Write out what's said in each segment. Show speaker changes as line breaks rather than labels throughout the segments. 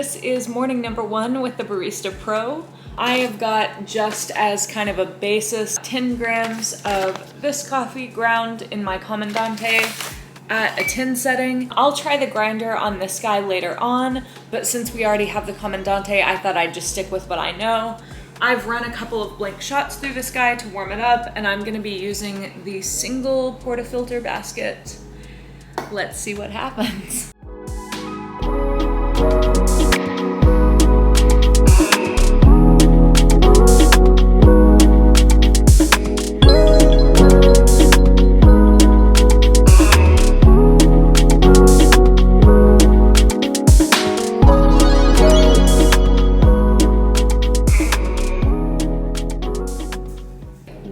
this is morning number 1 with the Barista Pro. I have got, just as kind of a basis, 10 grams of this coffee ground in my Comandante at a 10 setting. I'll try the grinder on this guy later on, but since we already have the Comandante, I thought I'd just stick with what I know. I've run a couple of blank shots through this guy to warm it up, and I'm gonna be using the single portafilter basket. Let's see what happens.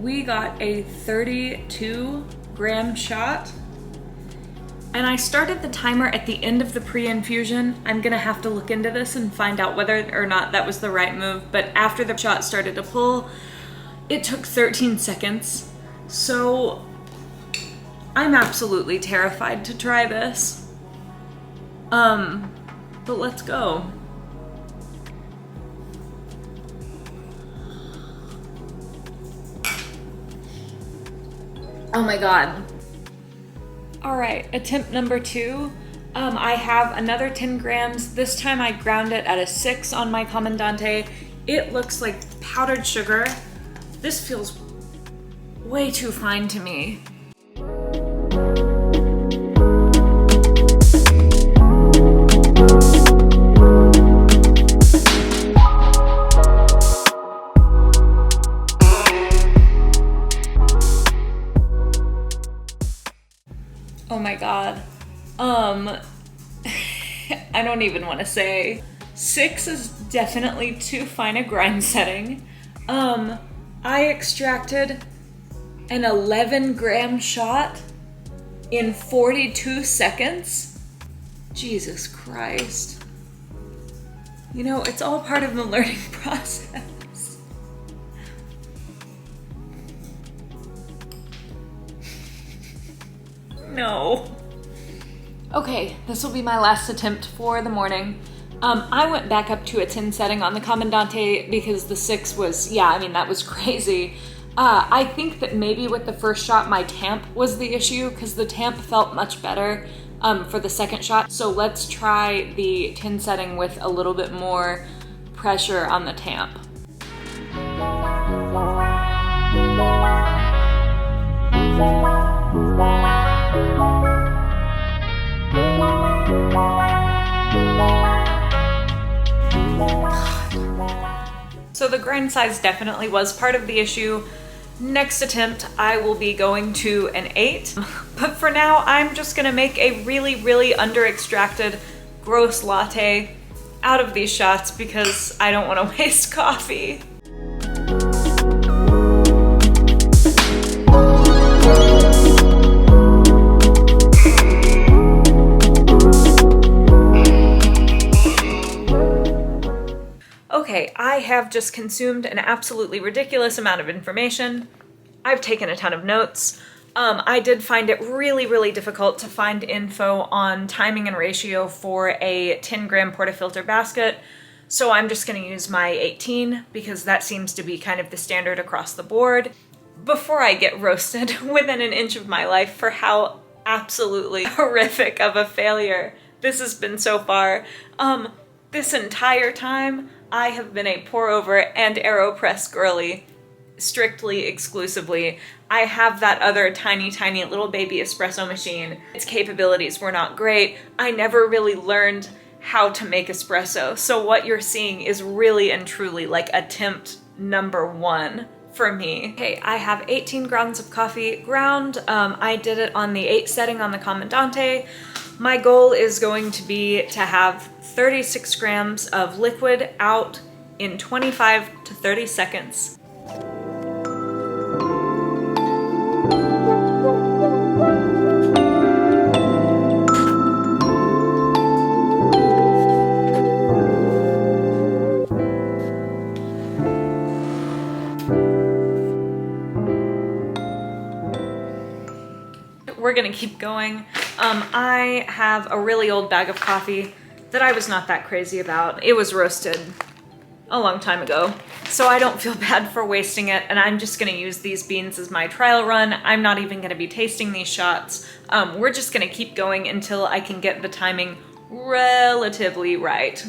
We got a 32 gram shot, and I started the timer at the end of the pre-infusion. I'm gonna have to look into this and find out whether or not that was the right move, but after the shot started to pull, it took 13 seconds. So I'm absolutely terrified to try this. But let's go. Oh my God. All right, attempt number 2. I have another 10 grams. This time I ground it at a 6 on my Comandante. It looks like powdered sugar. This feels way too fine to me. Oh my God. I don't even want to say. 6 is definitely too fine a grind setting. I extracted an 11 gram shot in 42 seconds. Jesus Christ. You know, it's all part of the learning process. No. Okay, this will be my last attempt for the morning. I went back up to a 10 setting on the Comandante because the 6 was, that was crazy. I think that maybe with the first shot, my tamp was the issue because the tamp felt much better for the second shot. So let's try the 10 setting with a little bit more pressure on the tamp. So the grind size definitely was part of the issue. Next attempt, I will be going to an 8. But for now, I'm just gonna make a really, really under-extracted gross latte out of these shots because I don't wanna waste coffee. Okay, I have just consumed an absolutely ridiculous amount of information. I've taken a ton of notes. I did find it really, really difficult to find info on timing and ratio for a 10 gram portafilter basket, so I'm just gonna use my 18 because that seems to be kind of the standard across the board. Before I get roasted within an inch of my life for how absolutely horrific of a failure this has been so far, this entire time, I have been a pour over and AeroPress girly, strictly, exclusively. I have that other tiny, tiny little baby espresso machine. Its capabilities were not great. I never really learned how to make espresso. So what you're seeing is really and truly like attempt number 1 for me. Okay, I have 18 grams of coffee ground. I did it on the 8 setting on the Comandante. My goal is going to be to have 36 grams of liquid out in 25 to 30 seconds. We're gonna keep going. I have a really old bag of coffee. that I was not that crazy about. It was roasted a long time ago, so I don't feel bad for wasting it, and I'm just gonna use these beans as my trial run. I'm not even gonna be tasting these shots. We're just gonna keep going until I can get the timing relatively right.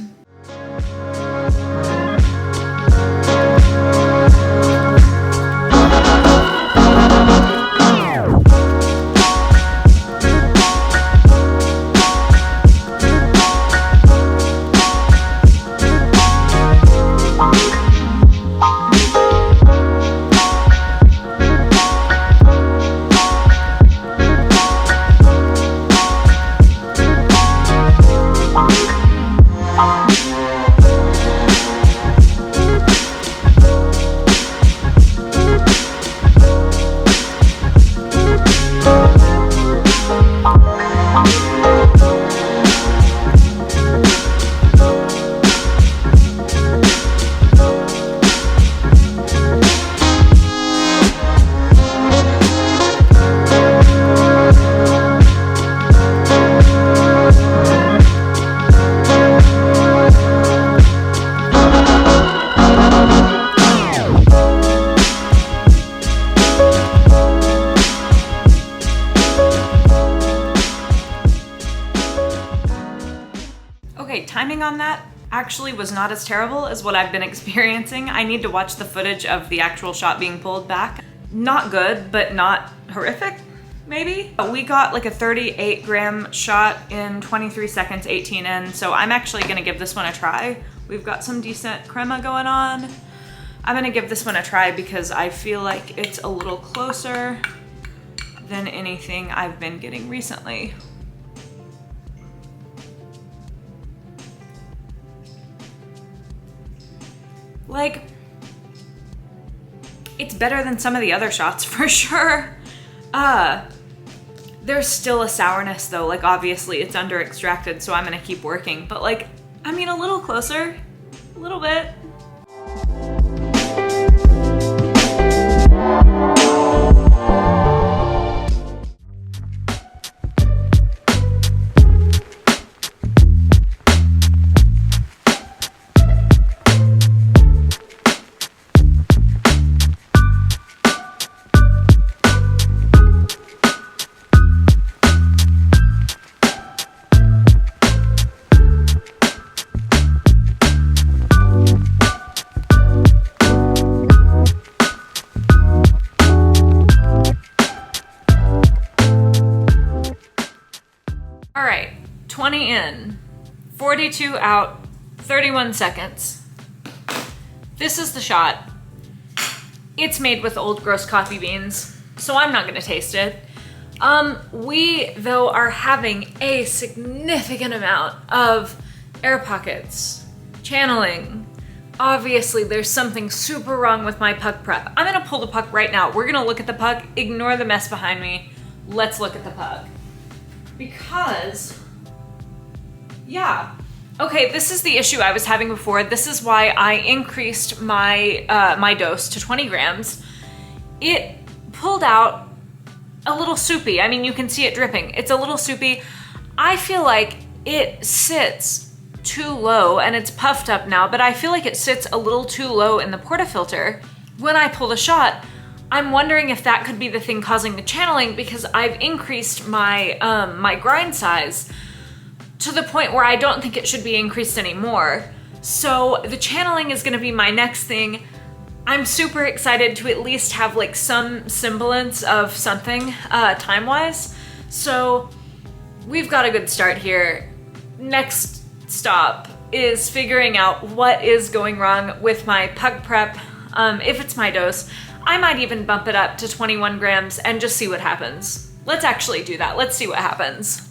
Okay, timing on that actually was not as terrible as what I've been experiencing. I need to watch the footage of the actual shot being pulled back. Not good, but not horrific, maybe? We got like a 38 gram shot in 23 seconds, 18 in, so I'm actually gonna give this one a try. We've got some decent crema going on. I'm gonna give this one a try because I feel like it's a little closer than anything I've been getting recently. Like, it's better than some of the other shots for sure. There's still a sourness though, like obviously it's under extracted, so I'm gonna keep working, but like, I mean a little closer, a little bit. All right, 20 in, 42 out, 31 seconds. This is the shot. It's made with old gross coffee beans, so I'm not gonna taste it. We, though, are having a significant amount of air pockets, channeling. Obviously, there's something super wrong with my puck prep. I'm gonna pull the puck right now. We're gonna look at the puck, ignore the mess behind me. Let's look at the puck. Because, yeah. Okay, this is the issue I was having before. This is why I increased my my dose to 20 grams. It pulled out a little soupy. I mean, you can see it dripping. It's a little soupy. I feel like it sits too low, and it's puffed up now, but I feel like it sits a little too low in the portafilter. When I pull the shot, I'm wondering if that could be the thing causing the channeling, because I've increased my my grind size to the point where I don't think it should be increased anymore. So the channeling is gonna be my next thing. I'm super excited to at least have like some semblance of something time-wise. So we've got a good start here. Next stop is figuring out what is going wrong with my puck prep. If it's my dose, I might even bump it up to 21 grams and just see what happens. Let's actually do that. Let's see what happens.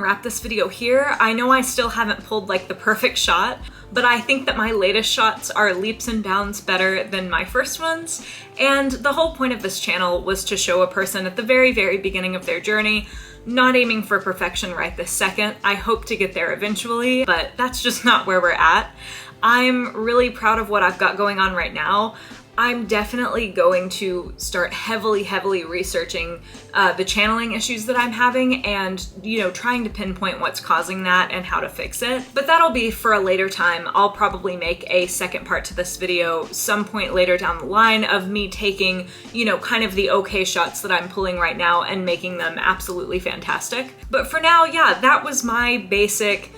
wrap this video here. I know I still haven't pulled like the perfect shot, but I think that my latest shots are leaps and bounds better than my first ones. And the whole point of this channel was to show a person at the very, very beginning of their journey, not aiming for perfection right this second. I hope to get there eventually, but that's just not where we're at. I'm really proud of what I've got going on right now. I'm definitely going to start heavily researching the channeling issues that I'm having and, trying to pinpoint what's causing that and how to fix it. But that'll be for a later time. I'll probably make a second part to this video some point later down the line of me taking, kind of the okay shots that I'm pulling right now and making them absolutely fantastic. But for now, yeah, that was my basic,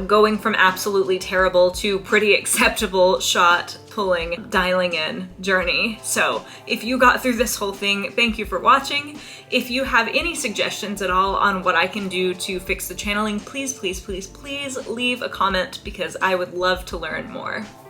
going from absolutely terrible to pretty acceptable shot pulling, dialing in journey. So if you got through this whole thing, thank you for watching. If you have any suggestions at all on what I can do to fix the channeling, please leave a comment because I would love to learn more.